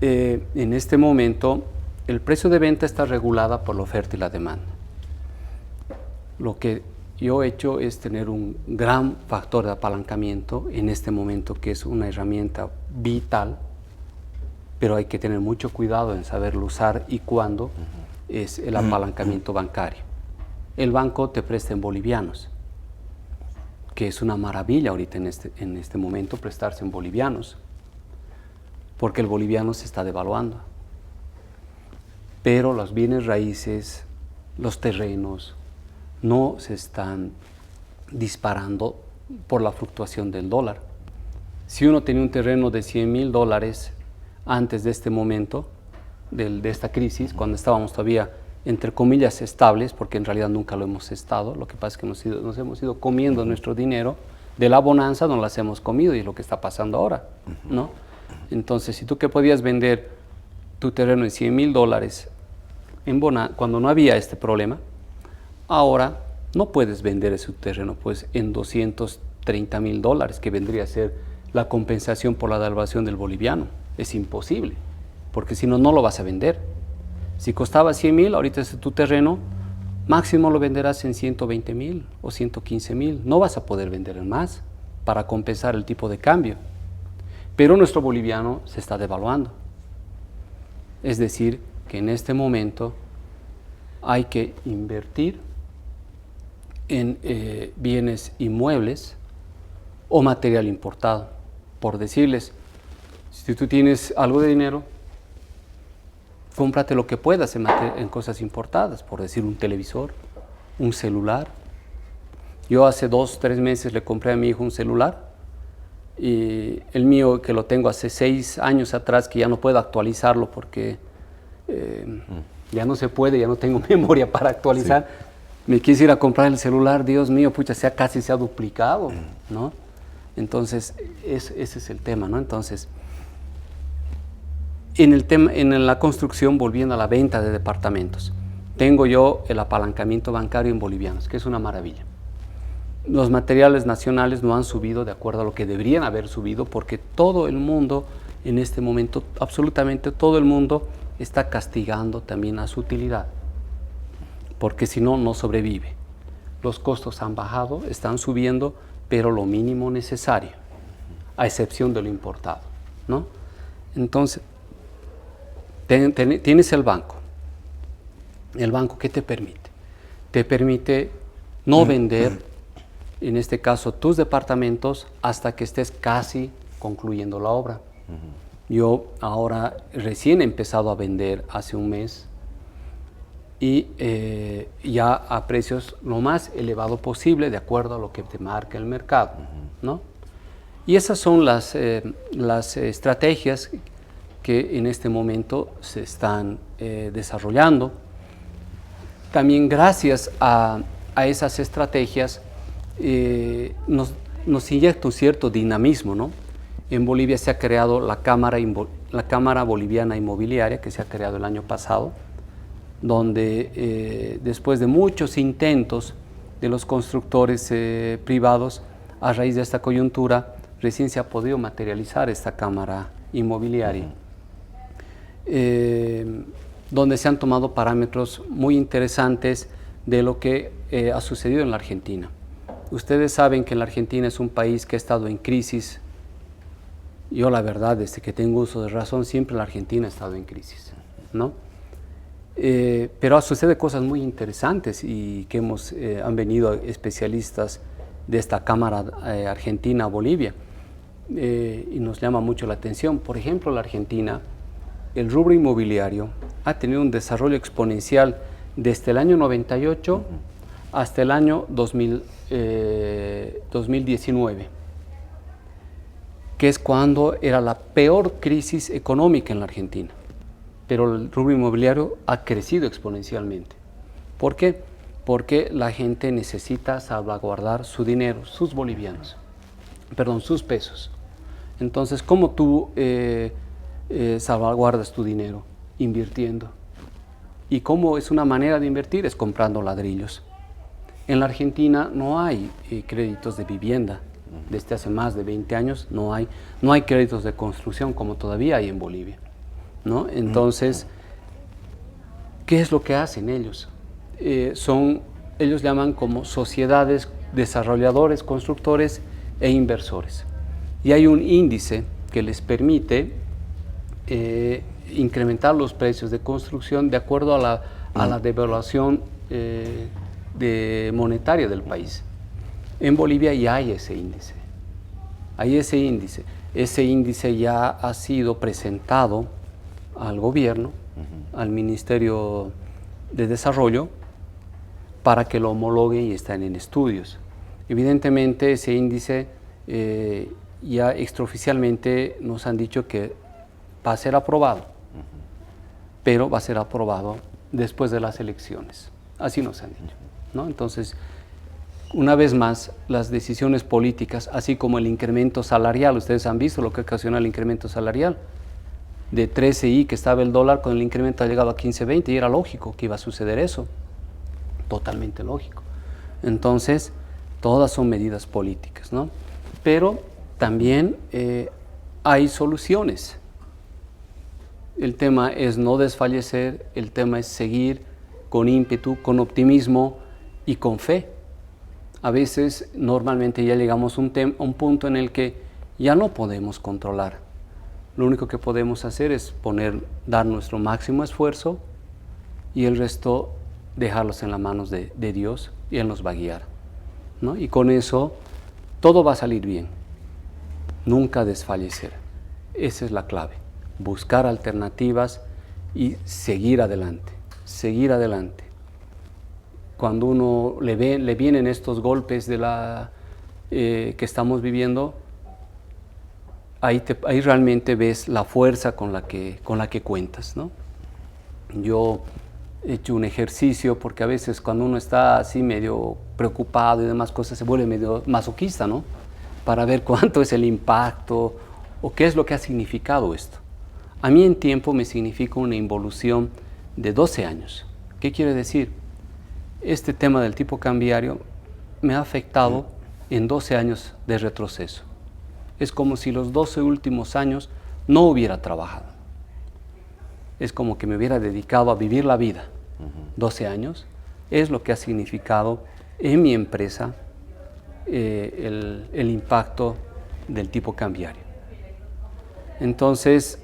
B: en este momento el precio de venta está regulada por la oferta y la demanda. Lo que yo he hecho es tener un gran factor de apalancamiento en este momento, que es una herramienta vital, pero hay que tener mucho cuidado en saberlo usar y cuándo. Es el apalancamiento bancario. El banco te presta en bolivianos, que es una maravilla ahorita en este momento prestarse en bolivianos, porque el boliviano se está devaluando. Pero los bienes raíces, los terrenos, no se están disparando por la fluctuación del dólar. Si uno tenía un terreno de $100,000 antes de este momento, de esta crisis, cuando estábamos todavía, entre comillas, estables, porque en realidad nunca lo hemos estado, lo que pasa es que nos hemos ido comiendo nuestro dinero, de la bonanza nos las hemos comido y es lo que está pasando ahora, ¿no? Entonces, si tú que podías vender tu terreno en $100,000 cuando no había este problema, ahora no puedes vender ese terreno pues en $230,000, que vendría a ser la compensación por la devaluación del boliviano. Es imposible, porque si no, no lo vas a vender. Si costaba 100,000, ahorita es tu terreno, máximo lo venderás en 120,000 o 115,000. No vas a poder vender en más para compensar el tipo de cambio. Pero nuestro boliviano se está devaluando. Es decir, que en este momento hay que invertir en bienes inmuebles o material importado. Por decirles, si tú tienes algo de dinero, cómprate lo que puedas en cosas importadas, por decir un televisor, un celular. Yo hace 2 o 3 meses le compré a mi hijo un celular, y el mío, que lo tengo hace 6 años atrás, que ya no puedo actualizarlo porque ya no se puede, ya no tengo memoria para actualizar. Sí. Me quise ir a comprar el celular, Dios mío, pucha, casi se ha duplicado, ¿no? Entonces, ese es el tema, ¿no? Entonces, en la construcción, volviendo a la venta de departamentos, tengo yo el apalancamiento bancario en bolivianos, que es una maravilla. Los materiales nacionales no han subido de acuerdo a lo que deberían haber subido, porque todo el mundo en este momento absolutamente todo el mundo está castigando también a su utilidad, porque si no, no sobrevive. Los costos han bajado, están subiendo, pero lo mínimo necesario, a excepción de lo importado, ¿no? Entonces, tienes el banco. ¿El banco qué te permite? Te permite no vender, en este caso, tus departamentos hasta que estés casi concluyendo la obra. Yo ahora recién he empezado a vender hace un mes y ya a precios lo más elevado posible, de acuerdo a lo que te marca el mercado, ¿no? Y esas son las estrategias que en este momento se están desarrollando. También gracias a esas estrategias nos inyecta un cierto dinamismo, ¿no? En Bolivia se ha creado la Cámara Boliviana Inmobiliaria, que se ha creado el año pasado, donde después de muchos intentos de los constructores privados, a raíz de esta coyuntura, recién se ha podido materializar esta Cámara Inmobiliaria, donde se han tomado parámetros muy interesantes de lo que ha sucedido en la Argentina. Ustedes saben que la Argentina es un país que ha estado en crisis. Yo, la verdad, desde que tengo uso de razón, siempre la Argentina ha estado en crisis, ¿no? Pero sucede cosas muy interesantes y que han venido especialistas de esta Cámara Argentina a Bolivia y nos llama mucho la atención. Por ejemplo, la Argentina, el rubro inmobiliario ha tenido un desarrollo exponencial desde el año 98 hasta el año 2019, que es cuando era la peor crisis económica en la Argentina. Pero el rubro inmobiliario ha crecido exponencialmente. ¿Por qué? Porque la gente necesita salvaguardar su dinero, sus pesos. Entonces, ¿cómo tú salvaguardas tu dinero? Invirtiendo. ¿Y cómo es una manera de invertir? Es comprando ladrillos. En la Argentina no hay créditos de vivienda. Desde hace más de 20 años no hay créditos de construcción como todavía hay en Bolivia, ¿no? Entonces, ¿qué es lo que hacen ellos? Ellos llaman como sociedades, desarrolladores, constructores e inversores. Y hay un índice que les permite incrementar los precios de construcción de acuerdo a la devaluación monetaria del país. En Bolivia ya hay ese índice. Ese índice ya ha sido presentado al gobierno, al Ministerio de Desarrollo, para que lo homologuen y estén en estudios. Evidentemente, ese índice ya extraoficialmente nos han dicho que va a ser aprobado, pero va a ser aprobado después de las elecciones. Así nos han dicho, ¿no? Entonces, una vez más, las decisiones políticas, así como el incremento salarial, ustedes han visto lo que ocasiona el incremento salarial. De 13 que estaba el dólar, con el incremento ha llegado a 15.20 y era lógico que iba a suceder eso. Totalmente lógico. Entonces, todas son medidas políticas, ¿no? Pero también hay soluciones. El tema es no desfallecer, el tema es seguir con ímpetu, con optimismo y con fe. A veces, normalmente ya llegamos a un punto en el que ya no podemos controlar. Lo único que podemos hacer es dar nuestro máximo esfuerzo y el resto dejarlos en las manos de Dios y Él nos va a guiar, ¿no? Y con eso todo va a salir bien. Nunca desfallecer. Esa es la clave. Buscar alternativas y seguir adelante. Seguir adelante. Cuando uno le vienen estos golpes que estamos viviendo, ahí realmente ves la fuerza con la que cuentas, ¿no? Yo he hecho un ejercicio porque a veces cuando uno está así medio preocupado y demás cosas se vuelve medio masoquista, ¿no? Para ver cuánto es el impacto o qué es lo que ha significado esto. A mí en tiempo me significa una involución de 12 años. ¿Qué quiere decir? Este tema del tipo cambiario me ha afectado en 12 años de retroceso. Es como si los 12 últimos años no hubiera trabajado. Es como que me hubiera dedicado a vivir la vida. 12 años es lo que ha significado en mi empresa el impacto del tipo cambiario. Entonces,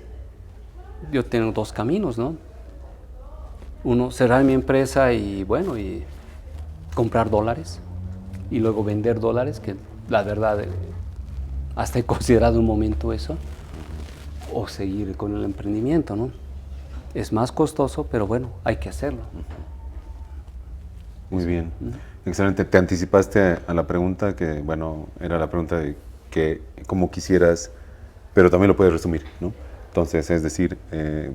B: yo tengo dos caminos, ¿no? Uno, cerrar mi empresa y comprar dólares y luego vender dólares, que la verdad hasta he considerado un momento eso, o seguir con el emprendimiento, ¿no? Es más costoso, pero bueno, hay que hacerlo.
A: Muy bien, excelente. Te anticipaste a la pregunta que, bueno, era la pregunta de cómo quisieras, pero también lo puedes resumir, ¿no? Entonces, es decir,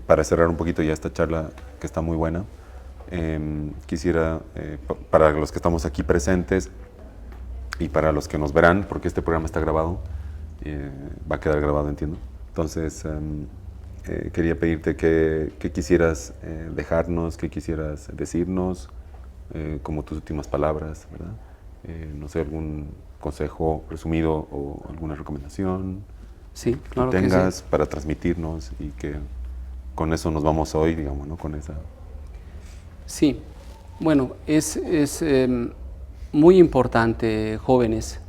A: para cerrar un poquito ya esta charla que está muy buena, quisiera, para los que estamos aquí presentes y para los que nos verán, porque este programa está grabado, va a quedar grabado, entiendo. Entonces, quería pedirte que quisieras dejarnos, que quisieras decirnos, como tus últimas palabras, ¿verdad? No sé, algún consejo resumido o alguna recomendación.
B: Sí, claro
A: que tengas
B: que sí.
A: Para transmitirnos y que con eso nos vamos hoy, digamos, ¿no? Con esa...
B: Sí, bueno, es muy importante, jóvenes,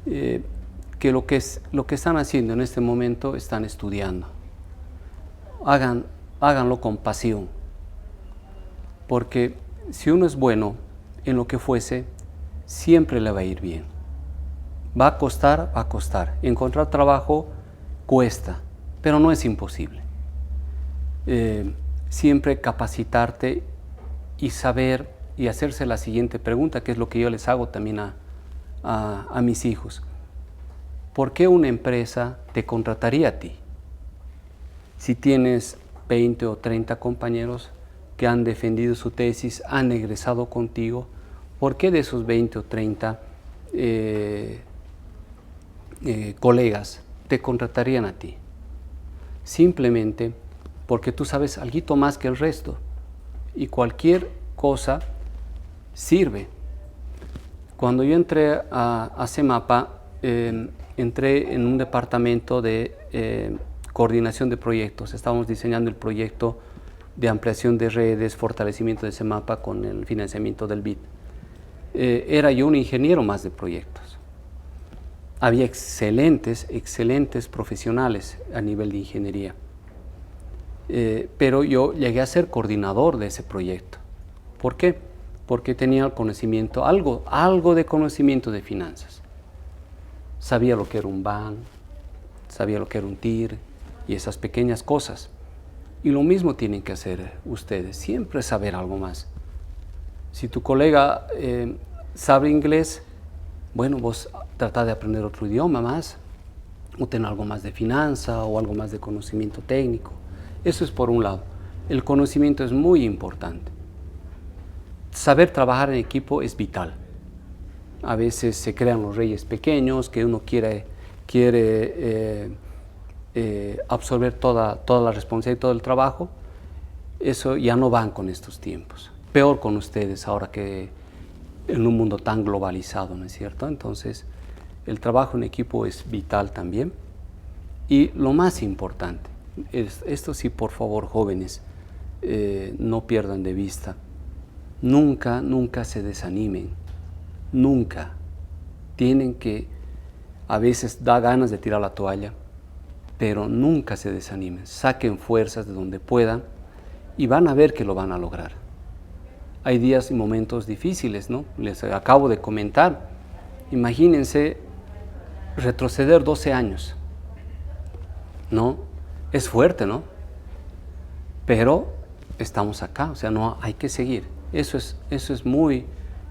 B: que lo que están haciendo en este momento están estudiando. Háganlo con pasión, porque si uno es bueno en lo que fuese, siempre le va a ir bien. Va a costar, va a costar. Encontrar trabajo cuesta, pero no es imposible. Siempre capacitarte y saber y hacerse la siguiente pregunta, que es lo que yo les hago también a mis hijos. ¿Por qué una empresa te contrataría a ti? Si tienes 20 o 30 compañeros que han defendido su tesis, han egresado contigo, ¿por qué de esos 20 o 30 colegas te contratarían a ti? Simplemente porque tú sabes algo más que el resto y cualquier cosa sirve. Cuando yo entré a CEMAPA, entré en un departamento de coordinación de proyectos. Estábamos diseñando el proyecto de ampliación de redes, fortalecimiento de CEMAPA con el financiamiento del BID. Era yo un ingeniero más de proyectos. Había excelentes profesionales a nivel de ingeniería. Pero yo llegué a ser coordinador de ese proyecto. ¿Por qué? Porque tenía el conocimiento, algo de conocimiento de finanzas. Sabía lo que era un BAN, sabía lo que era un TIR y esas pequeñas cosas. Y lo mismo tienen que hacer ustedes, siempre saber algo más. Si tu colega sabe inglés, bueno, vos trata de aprender otro idioma más, o tener algo más de finanza o algo más de conocimiento técnico. Eso es por un lado. El conocimiento es muy importante. Saber trabajar en equipo es vital. A veces se crean los reyes pequeños, que uno quiere absorber toda la responsabilidad y todo el trabajo. Eso ya no van con estos tiempos. Peor con ustedes ahora que en un mundo tan globalizado, ¿no es cierto? Entonces, el trabajo en equipo es vital también. Y lo más importante, esto sí, por favor, jóvenes, no pierdan de vista. Nunca se desanimen. Nunca. Tienen que, a veces da ganas de tirar la toalla, pero nunca se desanimen. Saquen fuerzas de donde puedan y van a ver que lo van a lograr. Hay días y momentos difíciles, ¿no? Les acabo de comentar. Imagínense retroceder 12 años. ¿No? Es fuerte, ¿no? Pero estamos acá, o sea, no hay que seguir. Eso es muy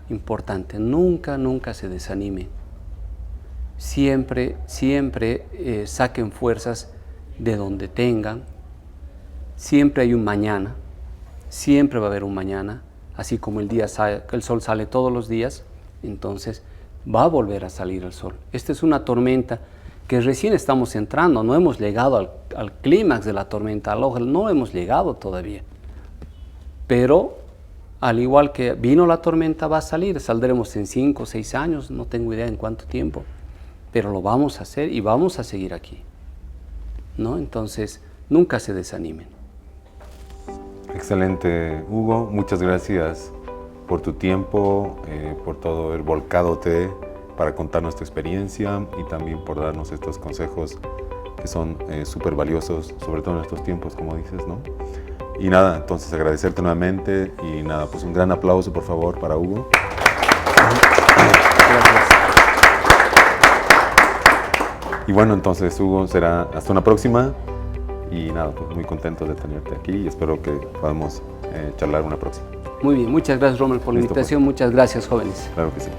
B: importante. Nunca se desanimen. Siempre saquen fuerzas de donde tengan. Siempre hay un mañana. Siempre va a haber un mañana. Así como el sol sale todos los días, entonces va a volver a salir el sol. Esta es una tormenta que recién estamos entrando, no hemos llegado al clímax de la tormenta, no hemos llegado todavía. Pero, al igual que vino la tormenta, va a salir, saldremos en 5 o 6 años, no tengo idea en cuánto tiempo, pero lo vamos a hacer y vamos a seguir aquí. ¿no? Entonces, nunca se desanimen.
A: Excelente, Hugo. Muchas gracias por tu tiempo, por todo el volcadote para contarnos tu experiencia y también por darnos estos consejos que son súper valiosos, sobre todo en estos tiempos, como dices, ¿no? Y nada, entonces agradecerte nuevamente y nada, pues un gran aplauso, por favor, para Hugo.
B: Gracias.
A: Y bueno, entonces, Hugo, será hasta una próxima. Y nada, pues muy contento de tenerte aquí y espero que podamos charlar una próxima.
B: Muy bien, muchas gracias, Rommel, por la
A: Listo,
B: invitación.
A: pues.
B: Muchas gracias, jóvenes.
A: Claro que sí.